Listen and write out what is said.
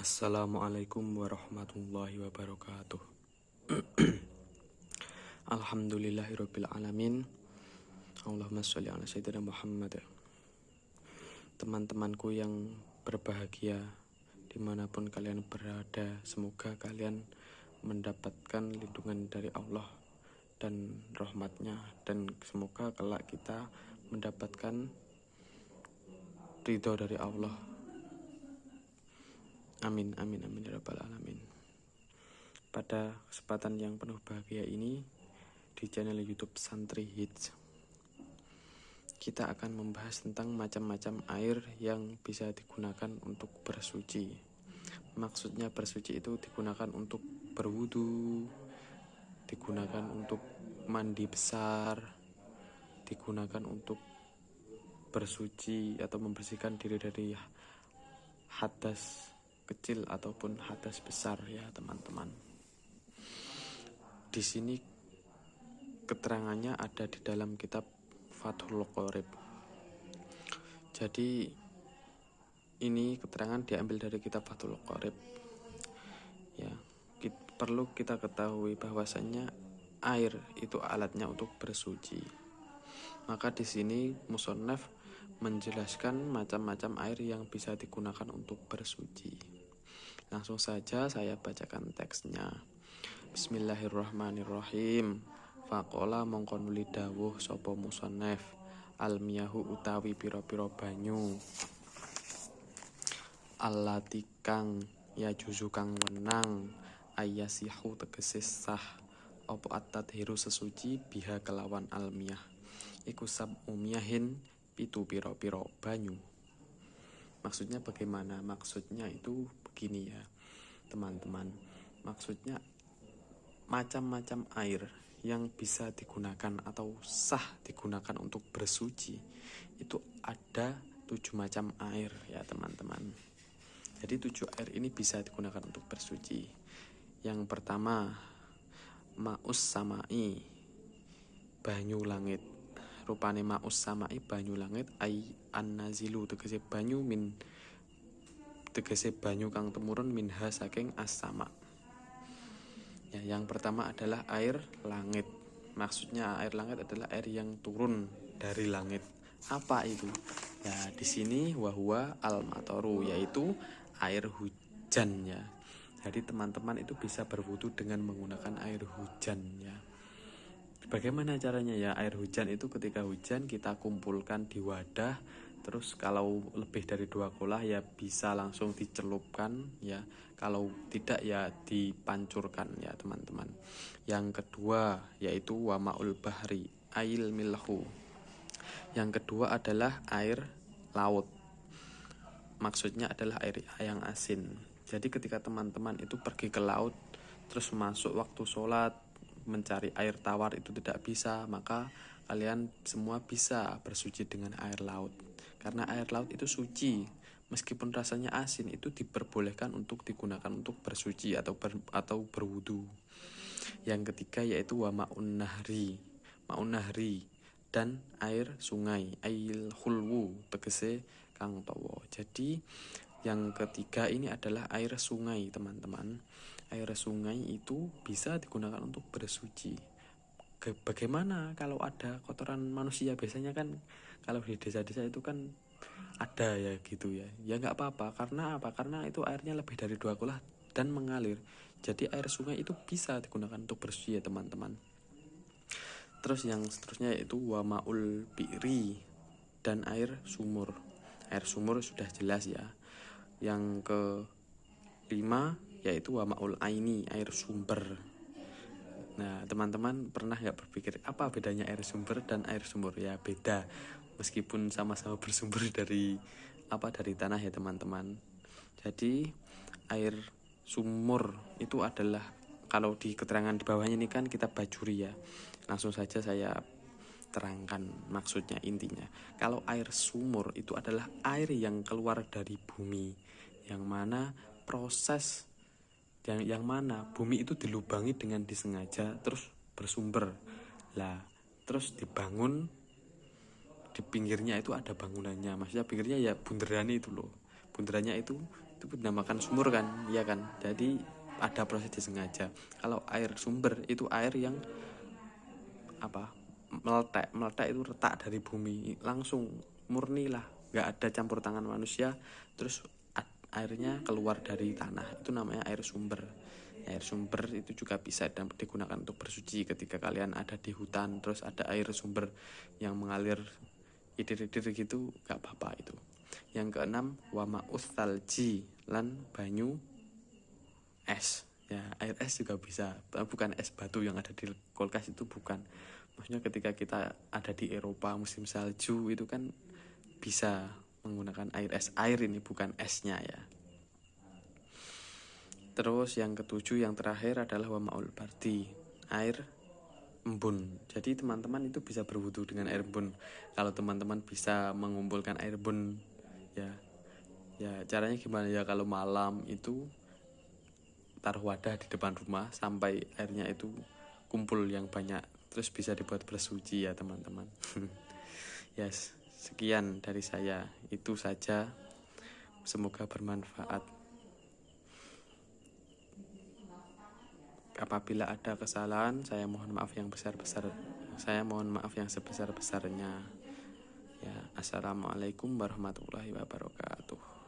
Assalamualaikum warahmatullahi wabarakatuh. Alhamdulillahirabbil alamin. Allahumma sholli ala sayyidina Muhammad. Teman-temanku yang berbahagia dimanapun kalian berada, semoga kalian mendapatkan lindungan dari Allah dan rahmatnya, dan semoga kelak kita mendapatkan ridho dari Allah. Amin amin amin ya rabbal alamin. Pada kesempatan yang penuh bahagia ini, di channel YouTube Santri Hits, kita akan membahas tentang macam-macam air yang bisa digunakan untuk bersuci. Maksudnya bersuci itu digunakan untuk berwudu, digunakan untuk mandi besar, digunakan untuk bersuci atau membersihkan diri dari hadas kecil ataupun hadas besar ya teman-teman. Di sini keterangannya ada di dalam kitab Fathul Qorib. Jadi ini keterangan diambil dari kitab Fathul Qorib. Ya, perlu kita ketahui bahwasannya air itu alatnya untuk bersuci. Maka di sini musannaf menjelaskan macam-macam air yang bisa digunakan untuk bersuci. Langsung saja saya bacakan teksnya. Bismillahirrahmanirrahim. Faqala mongko nuli dawuh sapa musannaf, almiyahu utawi pira-pira banyu, allati kang ya juzu kang wenang, ayasihu tegese sah apa at-tadhiru sesuci biha kelawan almiyah, iku sab umiyahin pitu pira-pira banyu. Maksudnya bagaimana? Maksudnya itu begini ya teman-teman. Maksudnya macam-macam air yang bisa digunakan atau sah digunakan untuk bersuci itu ada 7 macam air ya teman-teman. Jadi 7 air ini bisa digunakan untuk bersuci. Yang pertama, ma'us samai, banyu langit. Rupane ma'us samai banyu langit, ai an-nazilu tegese banyu min, tegese banyu kang temurun minha saking as-sama. Ya, yang pertama adalah air langit. Maksudnya air langit adalah air yang turun dari langit. Apa itu? Ya, di sini wahwa al-matoru, yaitu air hujan ya. Jadi teman-teman itu bisa berwudu dengan menggunakan air hujan ya. Bagaimana caranya ya? Air hujan itu ketika hujan kita kumpulkan di wadah. Terus kalau lebih dari 2 kolah ya bisa langsung dicelupkan ya. Kalau tidak ya dipancurkan ya teman-teman. Yang kedua yaitu wama'ul bahri, ail milhu. Yang kedua adalah air laut. Maksudnya adalah air yang asin. Jadi ketika teman-teman itu pergi ke laut, terus masuk waktu sholat, mencari air tawar itu tidak bisa, maka kalian semua bisa bersuci dengan air laut. Karena air laut itu suci, meskipun rasanya asin, itu diperbolehkan untuk digunakan untuk bersuci atau berwudu. Yang ketiga yaitu wa ma'un nahri dan air sungai, ail khulwu tegese kang tawa. Jadi yang ketiga ini adalah air sungai teman-teman. Air sungai itu bisa digunakan untuk bersuci. Bagaimana kalau ada kotoran manusia? Biasanya kan kalau di desa-desa itu kan ada ya gitu ya. Ya nggak apa-apa. Karena apa? Karena itu airnya lebih dari 2 kolah dan mengalir. Jadi air sungai itu bisa digunakan untuk bersuci ya teman-teman. Terus yang seterusnya yaitu wamaul bi'ri dan air sumur. Air sumur sudah jelas ya. Yang kelima yaitu wamaul aini, air sumber. Nah teman-teman pernah gak berpikir apa bedanya air sumber dan air sumur? Ya beda, meskipun sama-sama bersumber dari tanah ya teman-teman. Jadi air sumur itu adalah, kalau di keterangan di bawahnya ini kan kita bajuri ya. Langsung saja saya terangkan maksudnya intinya. Kalau air sumur itu adalah air yang keluar dari bumi, yang mana proses yang mana bumi itu dilubangi dengan disengaja terus bersumber lah, terus dibangun di pinggirnya itu ada bangunannya. Maksudnya pinggirnya ya bunderannya itu loh, bunderannya itu itu dinamakan sumur kan, ya kan. Jadi ada proses disengaja. Kalau air sumber itu air yang meletak itu retak dari bumi langsung, murni lah, nggak ada campur tangan manusia, terus airnya keluar dari tanah, itu namanya air sumber. Air sumber itu juga bisa digunakan untuk bersuci ketika kalian ada di hutan, terus ada air sumber yang mengalir idir-idir gitu, gak apa-apa itu. Yang keenam, wama ustalji, lan banyu es. Ya, air es juga bisa, bukan es batu yang ada di kulkas itu, bukan. Maksudnya ketika kita ada di Eropa musim salju itu kan bisa menggunakan air es. Air ini bukan esnya ya. Terus yang ketujuh, yang terakhir adalah wama'ul bardi, air embun. Jadi teman-teman itu bisa berwudu dengan air embun. Kalau teman-teman bisa mengumpulkan air embun, ya caranya gimana ya, kalau malam itu taruh wadah di depan rumah sampai airnya itu kumpul yang banyak, terus bisa dibuat bersuci ya teman-teman. Yes, sekian dari saya, itu saja, semoga bermanfaat. Apabila ada kesalahan, saya mohon maaf yang sebesar-besarnya. Ya, assalamualaikum warahmatullahi wabarakatuh.